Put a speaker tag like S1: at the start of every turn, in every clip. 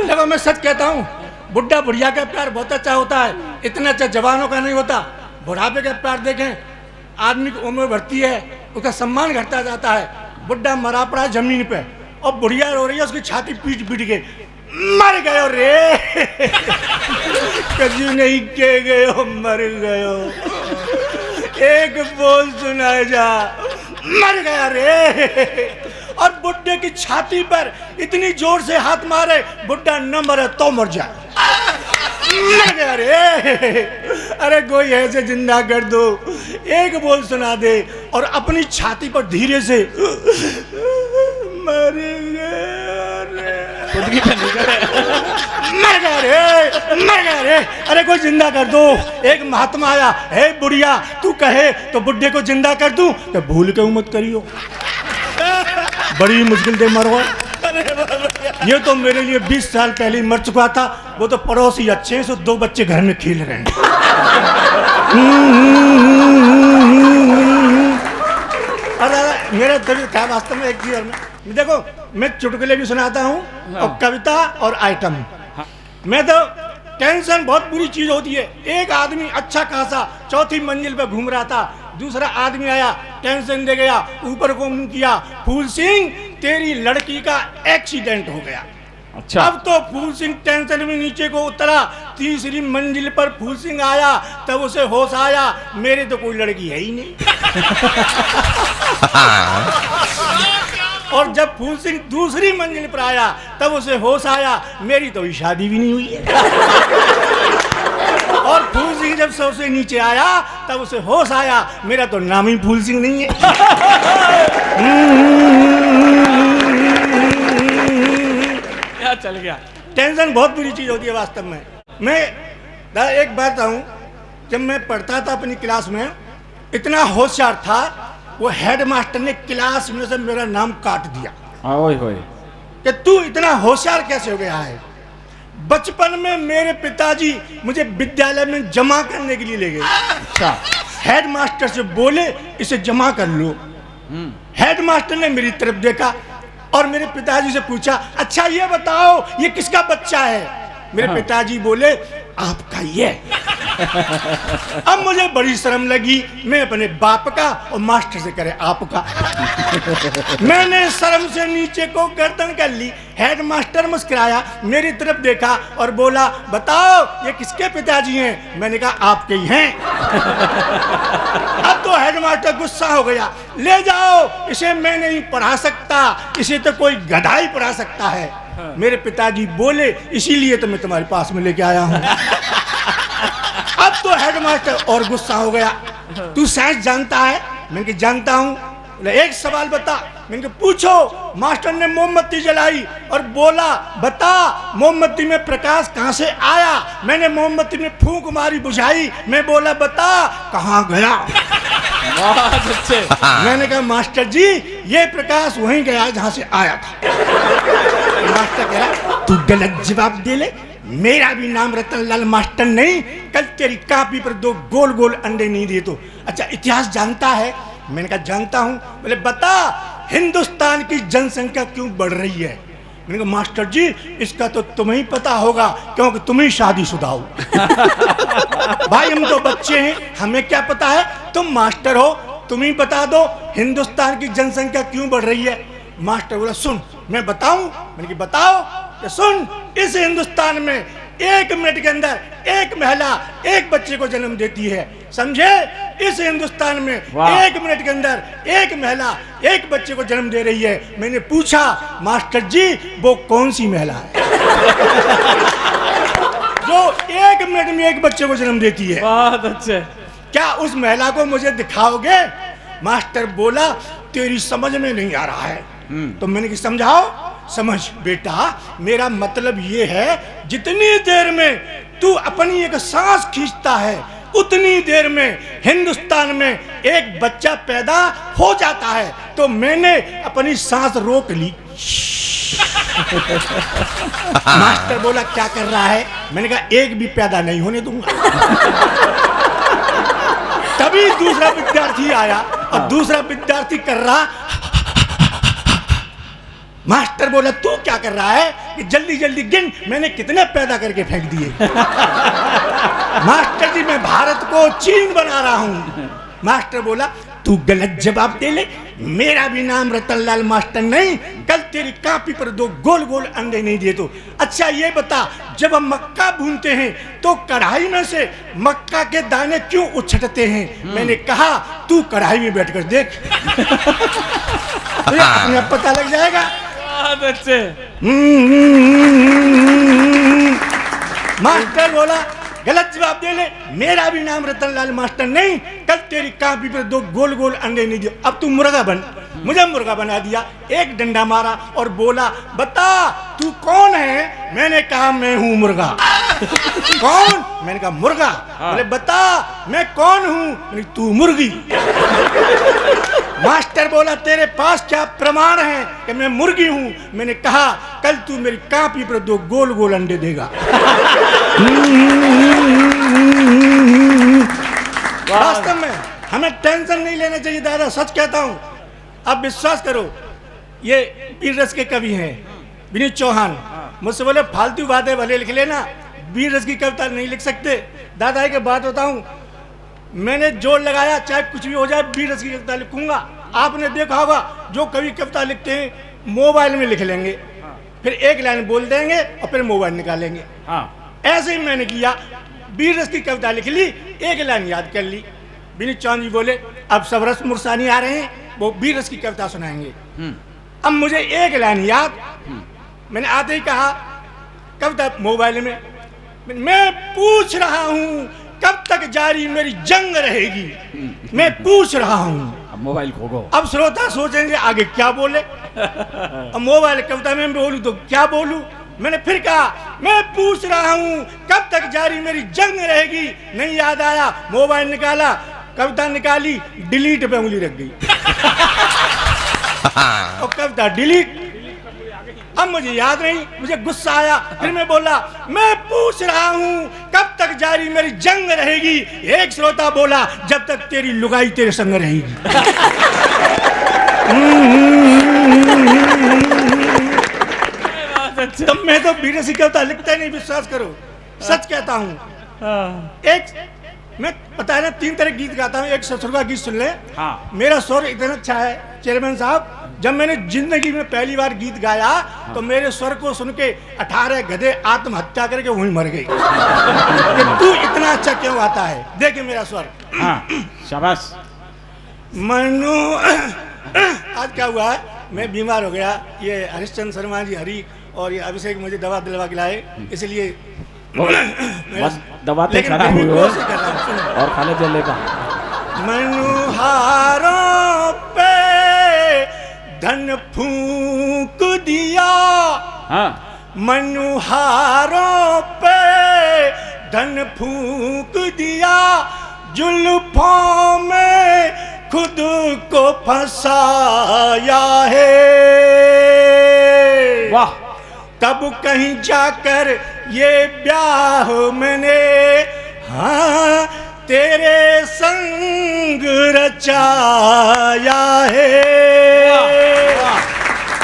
S1: देखो मैं सच कहता हूँ, बुढ़ा बुढ़िया का प्यार बहुत अच्छा होता है, इतना अच्छा जवानों का नहीं होता। बुढ़ापे का प्यार देखें, आदमी की उम्र बढ़ती है, उसका सम्मान घटता जाता है। बुढ़ा मरा पड़ा जमीन पे और बुढ़िया रो रही है, उसकी छाती पीट पीट के, मर गयो रे कभी नहीं के गयो, मर गयो, एक बोल सुनाए जा, मर गया रे। और बुड्ढे की छाती पर इतनी जोर से हाथ मारे, बुड्ढा न मरे तो मर जाए, मर गया रे। अरे कोई ऐसे जिंदा कर दो, एक बोल सुना दे और अपनी छाती पर धीरे से, मर गया रे, मर गया रे, मर गया रे। अरे कोई जिंदा कर दो। एक महात्मा आया, हे बुढ़िया तू कहे तो बुढ़े को जिंदा कर दूं, तो भूल के मत करियो, बड़ी मुश्किल से मरो। ये तो मेरे लिए 20 साल पहले मर चुका था, वो तो पड़ोसी अच्छे हैं, सो 2 बच्चे घर में खेल रहे हैं। अरे मेरा दिल था वास्तव में एक चीज में, देखो मैं चुटकुले भी सुनाता हूँ और कविता और आइटम। मैं तो टेंशन बहुत बुरी चीज होती है। एक आदमी अच्छा खासा 4थी मंजिल पे घूम रहा था, दूसरा आदमी आया टेंशन दे गया, ऊपर को मुंह किया, फूल सिंह तेरी लड़की का एक्सीडेंट हो गया। अच्छा। अब तो फूल सिंह टेंशन में नीचे को उतरा, 3री मंजिल पर फूल सिंह आया, तब उसे होश आया, मेरे तो कोई लड़की है ही नहीं। और जब फूल सिंह 2री मंजिल पर आया, तब उसे होश आया, मेरी तो शादी भी नहीं हुई है। और फूल सिंह जब 100 से नीचे आया, तब उसे होश आया, मेरा तो नाम ही फूल सिंह नहीं है। क्या चल गया। टेंशन बहुत बुरी चीज होती है वास्तव में। मैं एक बात कहूं, जब मैं पढ़ता था अपनी क्लास में, इतना होशियार था, वो हेडमास्टर ने क्लास में से मेरा नाम काट दिया। ओए होए, कि तू इतना होशियार कैसे हो गया है। बचपन में मेरे पिताजी मुझे विद्यालय में जमा करने के लिए ले गए। अच्छा। हेडमास्टर से बोले इसे जमा कर लो। हेडमास्टर ने मेरी तरफ देखा और मेरे पिताजी से पूछा, अच्छा ये बताओ ये किसका बच्चा है। मेरे पिताजी बोले आपका ये। अब मुझे बड़ी शर्म लगी, मैं अपने बाप का और मास्टर से करे आपका। मैंने शर्म से नीचे को गर्दन कर ली। हेडमास्टर मुस्कुराया, मेरी तरफ देखा और बोला बताओ ये किसके पिताजी हैं। मैंने कहा आपके ही हैं। अब तो हेडमास्टर गुस्सा हो गया, ले जाओ इसे मैं नहीं पढ़ा सकता, इसे तो कोई गधा ही पढ़ा सकता है। मेरे पिताजी बोले इसीलिए तो मैं तुम्हारे पास में लेके आया हूँ। अब तो हेडमास्टर और गुस्सा हो गया, तू साइंस जानता है। मैंने कहा जानता हूँ। एक सवाल बता। मैंने कहा पूछो। मास्टर ने मोमबत्ती जलाई और बोला बता मोमबत्ती में प्रकाश कहाँ से आया। मैंने मोमबत्ती में फूंक मारी, बुझाई, मैं बोला बता कहाँ गया। बहुत अच्छे। मैंने कहा मास्टर जी ये प्रकाश वहीं गया जहाँ से आया था। मास्टर कह रहा तू गलत जवाब दे ले, मेरा भी नाम रतनलाल मास्टर नहीं, कल तेरी कॉपी पर 2 गोल गोल अंडे नहीं दिए तो। अच्छा इतिहास जानता है। मैंने कहा जानता हूँ। बोले बता हिंदुस्तान की जनसंख्या क्यों बढ़ रही है। मैंने कहा मास्टर जी इसका तो तुम्हें ही पता होगा क्योंकि तुम ही शादीशुदा हो। भाई हम तो बच्चे हैं, हमें क्या पता है, तुम मास्टर हो, तुम ही बता दो हिंदुस्तान की जनसंख्या क्यों बढ़ रही है। मास्टर बोला सुन मैं बताऊं। मैंने कहा बताओ। तो सुन, इस हिंदुस्तान में 1 मिनट के अंदर एक महिला एक बच्चे को जन्म देती है, समझे। इस हिंदुस्तान में 1 मिनट के अंदर एक महिला एक बच्चे को जन्म दे रही है। मैंने पूछा मास्टर जी वो कौन सी महिला है जो 1 मिनट में एक बच्चे को जन्म देती है। बहुत अच्छे। क्या उस महिला को मुझे दिखाओगे। मास्टर बोला तेरी समझ में नहीं आ रहा है। तो मैंने कि समझाओ। समझ बेटा मेरा मतलब ये है जितनी देर में तू अपनी एक सांस खींचता है उतनी देर में हिंदुस्तान में एक बच्चा पैदा हो जाता है। तो मैंने अपनी सांस रोक ली। मास्टर बोला क्या कर रहा है। मैंने कहा एक भी पैदा नहीं होने दूंगा। तभी दूसरा विद्यार्थी आया और दूसरा विद्यार्थी कर रहा मास्टर बोला तू क्या कर रहा है कि जल्दी जल्दी गिन, मैंने कितने पैदा करके फेंक दिए। मास्टर जी मैं भारत को चीन बना रहा हूं। मास्टर बोला तू गलत जवाब दे ले, मेरा भी नाम रतनलाल मास्टर नहीं, कल तेरी कॉपी पर 2 गोल गोल अंडे नहीं दिए तो। अच्छा ये बता, जब हम मक्का भूनते हैं तो कढ़ाई में से मक्का के दाने क्यों उछटते हैं? मैंने कहा तू कढ़ाई में बैठकर देख। अपने आप पता लग जाएगा।
S2: बहुत अच्छे।
S1: मास्टर बोला गलत जवाब दे ले, मेरा भी नाम रतनलाल मास्टर नहीं, कल तेरी कॉपी पर 2 गोल गोल अंडे नहीं दिए, अब तू मुर्गा बन। मुझे मुर्गा बना दिया, एक डंडा मारा और बोला बता तू कौन है? मैंने कहा मैं हूं मुर्गा। कौन? मैंने कहा मुर्गा। बोले बता मैं कौन हूं? मैंने तू मुर्गी। मास्टर बोला तेरे पास क्या प्रमाण है कि मैं मुर्गी हूं? मैंने कहा कल तू मेरी कॉपी पर 2 गोल गोल अंडे देगा। वास्तव में हमें टेंशन नहीं लेना चाहिए दादा, सच कहता हूं। अब विश्वास करो, ये वीर रस के कवि हैं विनीत चौहान। मुझसे बोले फालतू बातें भले लिख लेना, वीर रस की कविता नहीं लिख सकते। दादा की बात बताऊं, मैंने जोर लगाया चाहे कुछ भी हो जाए वीर रस की कविता लिखूंगा। आपने देखा होगा जो कवि कविता लिखते हैं मोबाइल में लिख लेंगे, फिर एक लाइन बोल देंगे और फिर मोबाइल निकालेंगे। ऐसे ही मैंने किया, वीर रस की कविता लिख ली, एक लाइन याद कर ली। विनीत चौहान जी बोले अब सब रस मुरसानी आ रहे हैं, वो वीर रस की कविता सुनाएंगे। अब मुझे एक लाइन याद, मैंने आते ही कहा कविता मोबाइल में, मैं पूछ रहा हूं कब तक जारी मेरी जंग रहेगी, मैं पूछ रहा हूं।
S2: अब मोबाइल खोगो।
S1: अब श्रोता सोचेंगे आगे क्या बोले। अब मोबाइल कविता में बोलूं तो क्या बोलूं? मैंने फिर कहा मैं पूछ रहा हूं कब तक जारी मेरी जंग रहेगी, नहीं याद आया, मोबाइल निकाला, कविता निकाली, डिलीट पे उंगली रख गई। और कविता डिलीट। अब मुझे याद नहीं, मुझे गुस्सा आया, फिर मैं बोला मैं पूछ रहा हूं कब तक जारी मेरी जंग रहेगी। एक श्रोता बोला जब तक तेरी लुगाई तेरे संग रहेगी। तब मैं तो वीर रस की कविता लिखता नहीं, विश्वास करो, सच कहता हूं। एक मैं पता है ना 3 तरह गीत गाता हूँ, एक ससुर का गीत सुन ले। मेरा स्वर इतना अच्छा है चेयरमैन साहब, जब मैंने जिंदगी में पहली बार गीत गाया तो मेरे स्वर को सुन के 18 गधे आत्महत्या करके वहीं मर गए कि तू इतना अच्छा क्यों गाता है। देखिए मेरा स्वर।
S2: शाबाश।
S1: मनु आज क्या हुआ है, मैं बीमार हो गया, ये हरिश्चंद्र शर्मा जी हरी और ये अभिषेक मुझे दवा दिलवा के लाए, इसलिए
S2: दवा तो खराब हुई और खाने चलेगा।
S1: मनुहारों पे धन फूंक दिया, मनुहारों पे धन फूंक दिया, जुल्फों में खुद को फंसाया है।
S2: वाह।
S1: तब कहीं जाकर ये ब्याह मैंने हाँ तेरे संग रचाया है।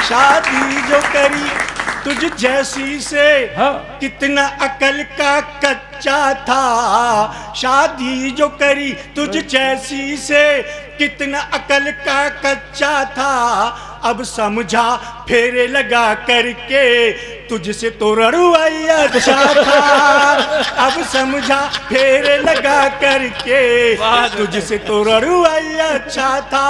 S1: शादी जो करी तुझ जैसी से कितना अकल का कच्चा था, शादी जो करी तुझ जैसी से कितना अकल का कच्चा था, अब समझा फेरे लगा करके तुझसे तो रड़ुआई अच्छा था, अब समझा फेरे लगा करके तुझसे तो रड़ुआई अच्छा था।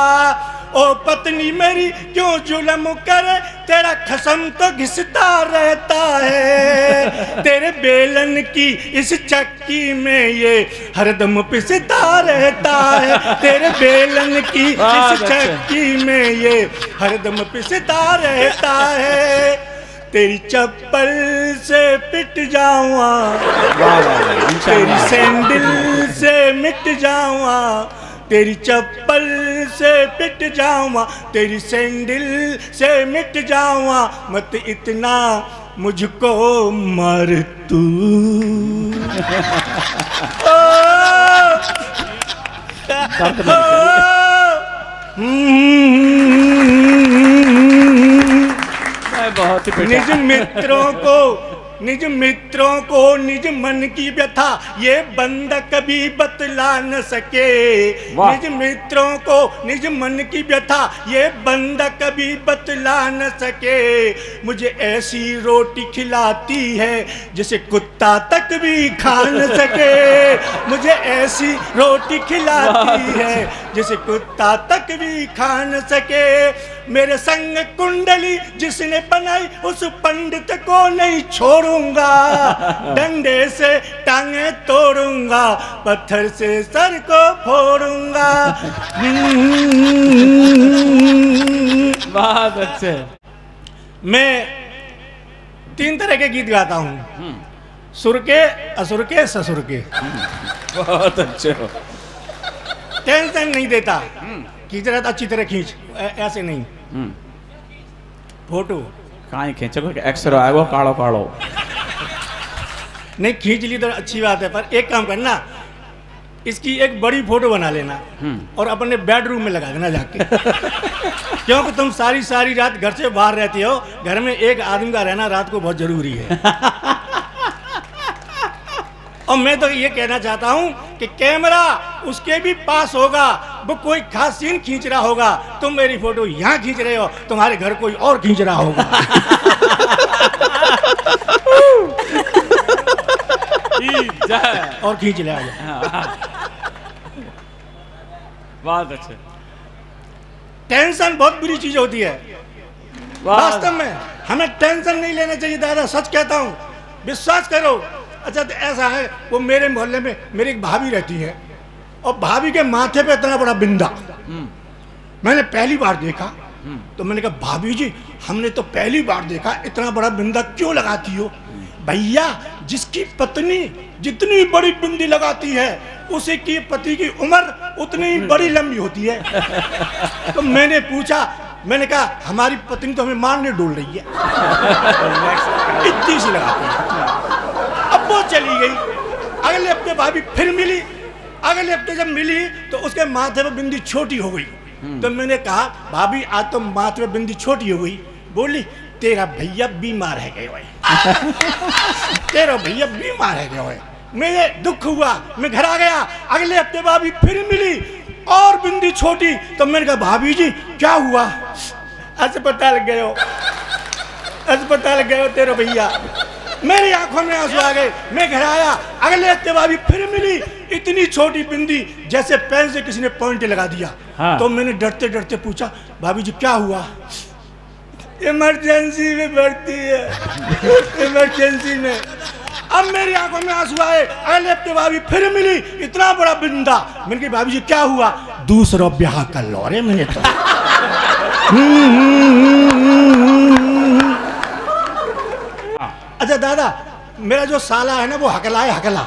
S1: ओ पत्नी मेरी क्यों जुल्म करे, तेरा खसम तो घिसता रहता है, तेरे बेलन की इस चक्की में ये हरदम पिसता रहता है, तेरे बेलन की इस चक्की में ये हरदम पिसता रहता है, तेरी चप्पल से पिट जाऊंगा, तेरी सैंडल से मिट जाऊंगा, तेरी चप्पल से पिट जाऊंगा, तेरी सैंडल से मिट जाऊंगा, मत इतना मुझको मार तू।
S2: बहुत ही
S1: निज मित्रों को निज मन की व्यथा ये बंदा कभी बतला न सके।
S2: वाह।
S1: निज मित्रों को निज मन की व्यथा ये बंदा कभी बतला न सके। मुझे ऐसी रोटी खिलाती है जिसे कुत्ता तक भी खा न सके। मुझे ऐसी रोटी खिलाती है जिसे कुत्ता तक भी खा न सके। मेरे संग कुंडली जिसने बनाई उस पंडित को नहीं छोड़ूंगा। डंडे से टांगे तोड़ूंगा, पत्थर से सर को फोड़ूंगा।
S2: बहुत अच्छे।
S1: मैं 3 तरह के गीत गाता हूँ, सुर के, असुर के, ससुर के।
S2: बहुत अच्छे हो।
S1: टेंशन नहीं देता, खींच रहा था अच्छी तरह खींच, ऐसे नहीं। फोटो
S2: कहीं खींचो कि एक्सरो आएगो काड़ो काड़ो।
S1: नहीं खींच ली तो अच्छी बात है, पर एक काम करना, इसकी एक बड़ी फोटो बना लेना और अपने बेडरूम में लगा देना जाके। क्योंकि तुम सारी रात घर से बाहर रहती हो, घर में एक आदमी का रहना रात को बहुत जरूरी है। और मैं तो ये कहना चाहता हूँ कि कैमरा उसके भी पास होगा, वो कोई खास सीन खींच रहा होगा, तुम मेरी फोटो यहाँ खींच रहे हो, तुम्हारे घर कोई और खींच रहा होगा। और खींच ले आजा।
S2: बहुत अच्छे।
S1: टेंशन बहुत बुरी चीज होती है। वास्तव में हमें टेंशन नहीं लेना चाहिए दादा, सच कहता हूँ, विश्वास करो। अच्छा तो ऐसा है, वो मेरे मोहल्ले में मेरी एक भाभी रहती है और भाभी के माथे पे इतना बड़ा बिंदा मैंने पहली बार देखा। तो मैंने कहा भाभी जी हमने तो पहली बार देखा, इतना बड़ा बिंदा क्यों लगाती हो? भैया जिसकी पत्नी जितनी बड़ी बिंदी लगाती है उसी की पति की उम्र उतनी ही बड़ी लंबी होती है। तो मैंने पूछा, मैंने कहा हमारी पत्नी तो हमें मारने डोल रही है, इतनी सी लगाती है। अब वो चली गई, अगले हफ्ते भाभी फिर मिली, अगले हफ्ते जब मिली तो उसके माथे पे बिंदी छोटी हो गई। तो मैंने कहा भाभी आज तो माथे पे बिंदी छोटी हो गई। बोली तेरा भैया बीमार है गए, तेरा भैया बीमार है गए। मुझे दुख हुआ, मैं घर आ गया, अगले हफ्ते भाभी फिर मिली और बिंदी छोटी। तो मैंने कहा भाभी जी क्या हुआ? अस्पताल गए हो, अस्पताल गए हो तेरा भैया। मेरी आंखों में आंसू आ गए, मैं घर आया, अगले हफ्ते भाभी फिर मिली, इतनी छोटी बिंदी जैसे पेन से किसी ने पॉइंट लगा दिया।
S2: हाँ।
S1: तो मैंने डरते डरते पूछा भाभी जी क्या हुआ? इमरजेंसी में भर्ती है, इमरजेंसी में। अब मेरी आंखों में आंसू आए, अगले हफ्ते भाभी फिर मिली, इतना बड़ा बिंदा। मैंने कहा भाभी जी क्या हुआ? दूसरा ब्याह कर लो रे मैंने तो। अच्छा दादा, मेरा जो साला है ना वो हकला है, हकला।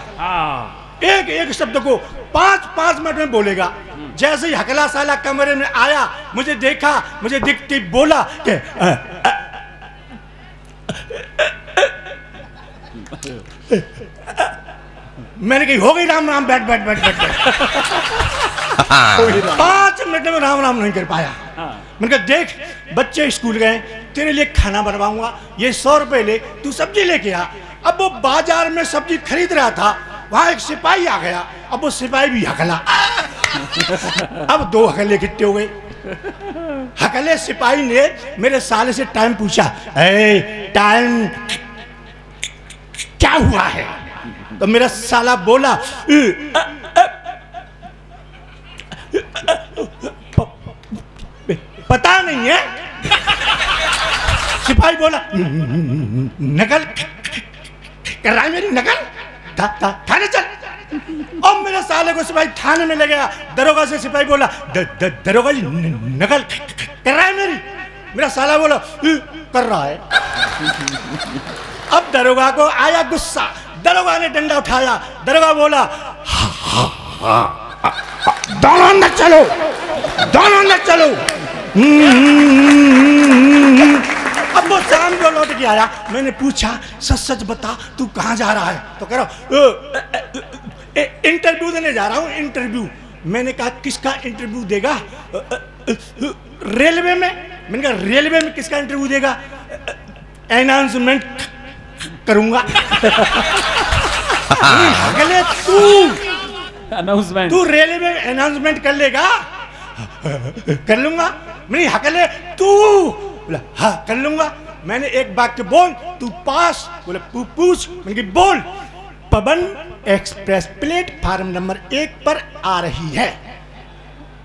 S1: एक एक शब्द को 5-5 मिनट में बोलेगा। जैसे ही हकला साला कमरे में आया, मुझे देखा, मुझे दिखती बोला कि मैंने कही हो गई राम राम, बैठ बैठ बैठ बैठ, बैठ। 5 मिनट में राम राम नहीं कर पाया। मैंने कहा देख बच्चे स्कूल गए, तेरे लिए खाना बनवाऊंगा, ये 100 रुपए ले, तू सब्जी लेके आ। अब वो बाजार में सब्जी खरीद रहा था, वहां एक सिपाही आ गया, अब वो सिपाही भी हकला। अब 2 हकले इकट्ठे हो गए। हकले सिपाही ने मेरे साले से टाइम पूछा, टाइम क्या हुआ है? तो मेरा साला बोला पता नहीं है। सिपाही बोला नकल कर रहा है मेरी, नकल थाने चल। और मेरे साले को सिपाही थाने में ले गया। दरोगा से सिपाही बोला दरोगा जी नकल कर रहा है मेरी। मेरा साला बोला कर रहा है। अब दरोगा को आया गुस्सा, दरोगा ने डंडा उठाया, दरोगा बोला दोनों अंदर चलो, दोनों अंदर चलो। अब वो शाम को लौट के आया, मैंने पूछा सच सच बता तू कहाँ जा रहा है? तो कह रहा इंटरव्यू देने जा रहा हूँ, इंटरव्यू। मैंने कहा किसका इंटरव्यू देगा? रेलवे में। मैंने कहा रेलवे में किसका इंटरव्यू देगा? अनाउंसमेंट करूंगा। हकले तू
S2: अनाउंसमेंट।
S1: तू रेलवे में अनाउंसमेंट कर लेगा? कर लूंगा। नहीं हकले तू, बोला हाँ कर लूंगा। मैंने एक वाक्य बोल, तू पास, बोला पूछ, मैंने कहा बोल, पवन एक्सप्रेस प्लेटफार्म नंबर 1 पर आ रही है,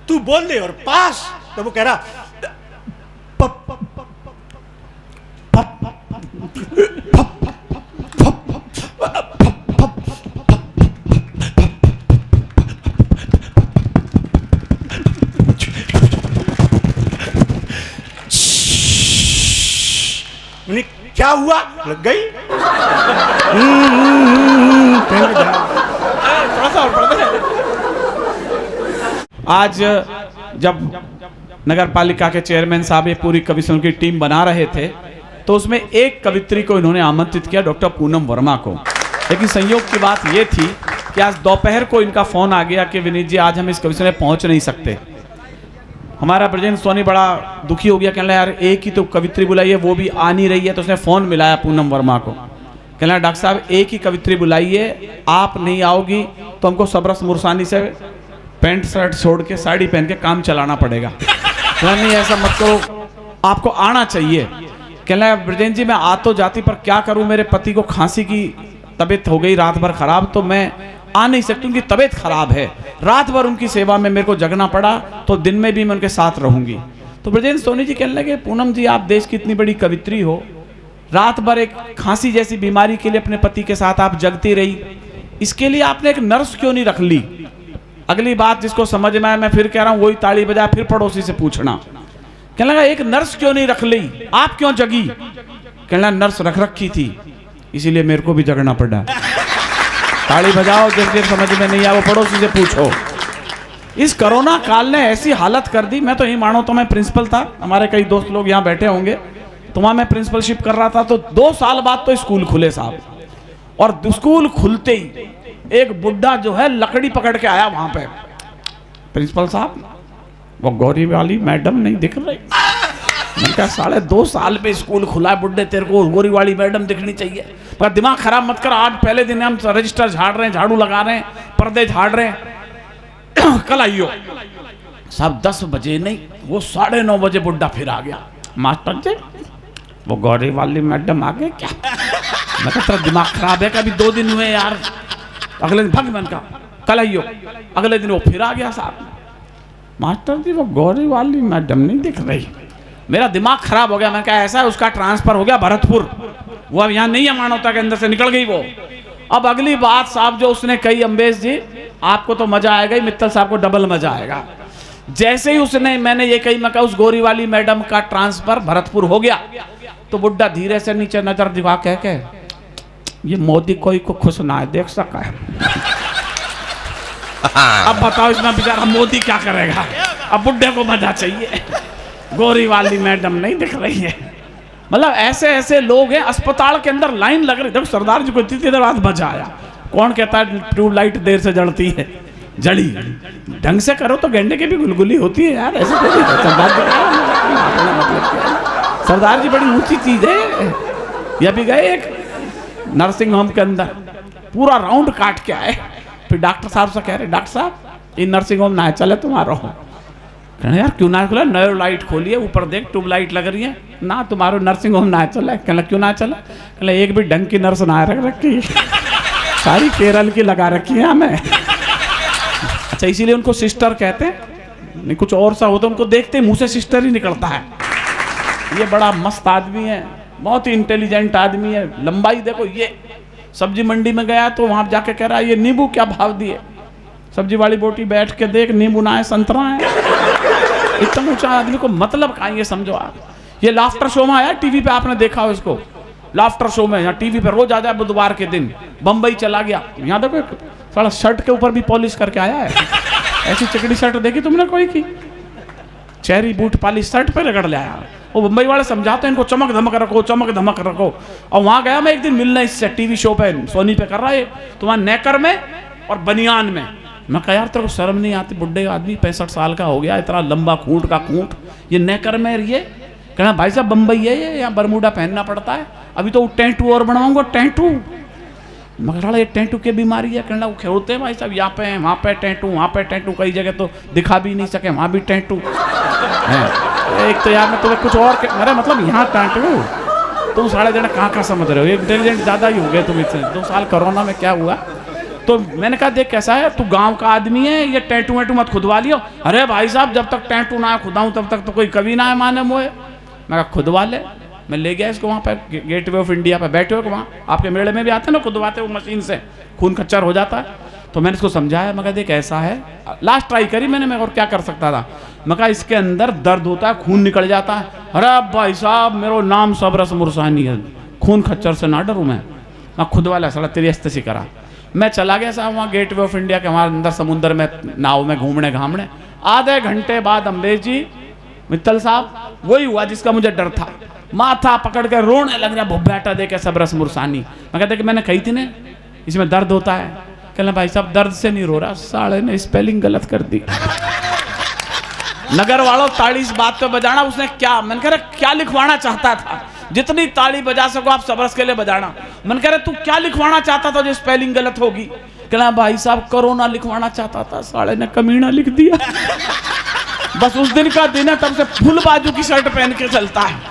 S1: तू बोल दे और पास। तो वो कह रहा क्या हुआ? लग गई।
S2: थोड़ा सा और पढ़ दे। आज जब नगर पालिका के चेयरमैन साहब ये पूरी कमीशन की टीम बना रहे थे तो उसमें एक कवित्री को इन्होंने आमंत्रित किया, डॉक्टर पूनम वर्मा को। लेकिन संयोग की बात ये थी कि आज दोपहर को इनका फोन आ गया कि विनीत जी आज हम इस कमीशन में पहुंच नहीं सकते। हमारा ब्रजेंद्र सोनी बड़ा दुखी हो गया, कहने लगा यार एक ही तो कवित्री बुलाई है वो भी आ नहीं रही है। तो उसने फ़ोन मिलाया पूनम वर्मा को, कहने लगा डॉक्टर साहब एक ही कवित्री बुलाई है, आप नहीं आओगी तो हमको सबरस मुरसानी से पैंट शर्ट छोड़ के साड़ी पहन के काम चलाना पड़ेगा। नहीं ऐसा मत करो, आपको आना चाहिए। कहने लगा ब्रजेंद्र जी मैं आ तो जाती पर क्या करूँ, मेरे पति को खांसी की तबीयत हो गई रात भर खराब, तो मैं आ नहीं सकती, उनकी तबीयत खराब है, रात भर उनकी सेवा में मेरे को जगना पड़ा तो दिन में भी मैं उनके साथ रहूंगी। तो ब्रजेंद्र सोनी जी कहने लगे पूनम जी आप देश की इतनी बड़ी कवित्री हो, रात भर एक खांसी जैसी बीमारी के लिए अपने पति के साथ आप जगती रही, इसके लिए आपने एक नर्स क्यों नहीं रख ली? अगली बात जिसको समझ में आया मैं फिर कह रहा हूं वही ताली बजा, फिर पड़ोसी से पूछना। कहने लगा एक नर्स क्यों नहीं रख ली, आप क्यों जगी? कहने लगा नर्स रख रखी थी इसीलिए मेरे को भी जगना पड़ा। ताली बजाओ, जिस देर समझ में नहीं आया वो पड़ोसी से पूछो। इस कोरोना काल ने ऐसी हालत कर दी, मैं तो यही मानो तो मैं प्रिंसिपल था, हमारे कई दोस्त लोग यहाँ बैठे होंगे, तो वहाँ मैं प्रिंसिपलशिप कर रहा था, तो 2 साल बाद तो स्कूल खुले साहब, और स्कूल खुलते ही एक बुड्ढा जो है लकड़ी पकड़ के आया वहाँ पे, प्रिंसिपल साहब वो गौरी वाली मैडम नहीं दिख रही। मैंने कहा 2.5 साल पे स्कूल खुला है बुड्ढे, तेरे को गोरी वाली मैडम दिखनी चाहिए। पर दिमाग खराब मत कर, आज पहले दिन हम रजिस्टर झाड़ रहे हैं, झाड़ू लगा रहे हैं, पर्दे झाड़ रहे हैं, कल आइयो। साहब 10 बजे नहीं वो 9:30 बजे बुड्ढा फिर आ गया, मास्टर जी वो गौरी वाली मैडम आ गए क्या? मैं कहा तेरा दिमाग खराब है, कभी 2 दिन हुए यार। अगले दिन भग, मैंने कहा कल आइयो। अगले दिन वो फिर आ गया, साहब मास्टर जी वो गौरी वाली मैडम नहीं दिख रही। मेरा दिमाग खराब हो गया, मैंने कहा ऐसा है उसका ट्रांसफर हो गया भरतपुर, वो अब यहाँ नहीं है, मानवता के अंदर से निकल गई वो। अब अगली बात साहब जो उसने कही, अम्बेश जी आपको तो मजा आएगा ही, मित्तल साहब को डबल मजा आएगा। जैसे ही उसने मैंने ये कही, मैं कहा उस गोरी वाली मैडम का ट्रांसफर भरतपुर हो गया, तो बुड्ढा धीरे से नीचे नजर दिखा कह के ये मोदी कोई को खुश ना है देख सका है। अब बताओ इसमें बेचारा मोदी क्या करेगा, अब बुड्ढे को मजा चाहिए, गोरी वाली मैडम नहीं दिख रही है। मतलब ऐसे ऐसे लोग हैं, अस्पताल के अंदर लाइन लग रही। देखो सरदार जी को इतनी देर बाद मजा आया। कौन कहता है ट्यूबलाइट देर से जलती है? जड़ी ढंग से करो तो गेंडे की भी गुलगुली होती है यार, ऐसे थोड़ी है। सरदार जी बड़ी ऊंची चीज है। ये भी गए एक नर्सिंग होम के अंदर, पूरा राउंड काट के आए, फिर डॉक्टर साहब से कह रहे डॉक्टर साहब ये नर्सिंग होम ना चले तुम्हारा हो। कहने यार क्यों ना खुला, नयो लाइट खोलिए ऊपर देख ट्यूबलाइट लग रही है ना, तुम्हारो नर्सिंग होम ना चले। कहने क्यों ना चले? कहने एक भी ढंग की नर्स ना रख रखी, सारी केरल की लगा रखी है हमें। अच्छा इसीलिए उनको सिस्टर कहते हैं, नहीं कुछ और सा होता उनको देखते मुंह से सिस्टर ही निकलता है। ये बड़ा मस्त आदमी है, बहुत ही इंटेलिजेंट आदमी है। लंबाई देखो, ये सब्जी मंडी में गया तो वहां जाके कह रहा है ये नींबू क्या भाव दिए? सब्जी वाली बोटी बैठ के देख नींबू ना है संतरा है। इतना ऊंचा आदमी को मतलब कहाँ, ये समझो आप। ये लाफ्टर शो में आया टीवी पे, आपने देखा हो इसको, लाफ्टर शो में यहाँ टीवी पे रोज आ जाए बुधवार के दिन। बम्बई चला गया, यहाँ देखो थोड़ा शर्ट के ऊपर भी पॉलिश करके आया है। ऐसी चिकनी शर्ट देखी तुमने कोई की? चेरी बूट पॉलिश शर्ट पे रगड़ ले आया। वो मुंबई वाले समझाते हैं इनको चमक धमक रखो, चमक धमक रखो। और वहां गया मैं एक दिन मिलने इससे, टीवी शो पे सोनी पे कर रहा है, तो वहां नेकर में और बनियान में। मैं कहा यार तेरे को शर्म नहीं आती? बुढ़े आदमी 65 साल का हो गया, इतना लंबा खूंट का खूंट, ये नेकर में ये। कहना भाई साहब बम्बई है ये, यहाँ बरमूडा पहनना पड़ता है, अभी तो टैटू और बनवाऊंगा टैटू। मगर ये टैटू की बीमारी है। कहना वो खेलते हैं भाई साहब, यहाँ पे वहाँ पे टैटू, वहाँ पे टैटू, कई जगह तो दिखा भी नहीं सके वहाँ भी टैटू है। एक तो यार मैं तुम्हें कुछ और मेरा मतलब यहाँ टैटू, तुम साढ़े जने कहाँ समझ रहे हो, इंटेलिजेंट ज़्यादा ही हो गए तुम इससे। 2 साल कोरोना में क्या हुआ, तो मैंने कहा देख कैसा है, तू गांव का आदमी है, ये टैटू वैटू मत खुदवा लियो। अरे भाई साहब जब तक टैटू ना खुदाऊं तब तक तो कोई कभी ना है माने मोए। मैं कहा खुदवा ले। मैं ले गया इसको वहाँ पे गेटवे ऑफ इंडिया पे, बैठे हो वहाँ आपके मेले में भी आते हैं ना खुदवाते वो मशीन से, खून खच्चर हो जाता है। तो मैंने इसको समझाया, मैं कहा देख ऐसा है, लास्ट ट्राई करी मैंने, मैं और क्या कर सकता था। मैं कहा इसके अंदर दर्द होता है, खून निकल जाता है। अरे भाई साहब मेरा नाम सबरस मुरसानी है, खून खच्चर से ना डरूँ मैं खुदवा ला, साला तेरी अस्ती करा। मैं चला गया साहब वहाँ गेटवे ऑफ इंडिया के, वहाँ अंदर समुद्र में नाव में घूमने घामने। आधे घंटे बाद अम्बेश जी मित्तल साहब वही हुआ जिसका मुझे डर था, माथा पकड़ के रोने लग रहा, बैठा देखे सबरस मुरसानी। मैं कहते कि मैंने कही थी ना इसमें दर्द होता है। कहना भाई साहब दर्द से नहीं रो रहा, साले ने स्पेलिंग गलत कर दी। नगर वालों ताड़ी इस बात पे बजाना, उसने क्या, मैंने कह रहा क्या लिखवाना चाहता था, जितनी ताली बजा सको आप सबरस के लिए बजाना। मैंने कह रहा तू क्या लिखवाना चाहता था जो स्पेलिंग गलत होगी। कहना भाई साहब कोरोना लिखवाना चाहता था, साले ने कमीना लिख दिया। बस उस दिन का दिन है, तब से फुल बाजू की शर्ट पहन के चलता है।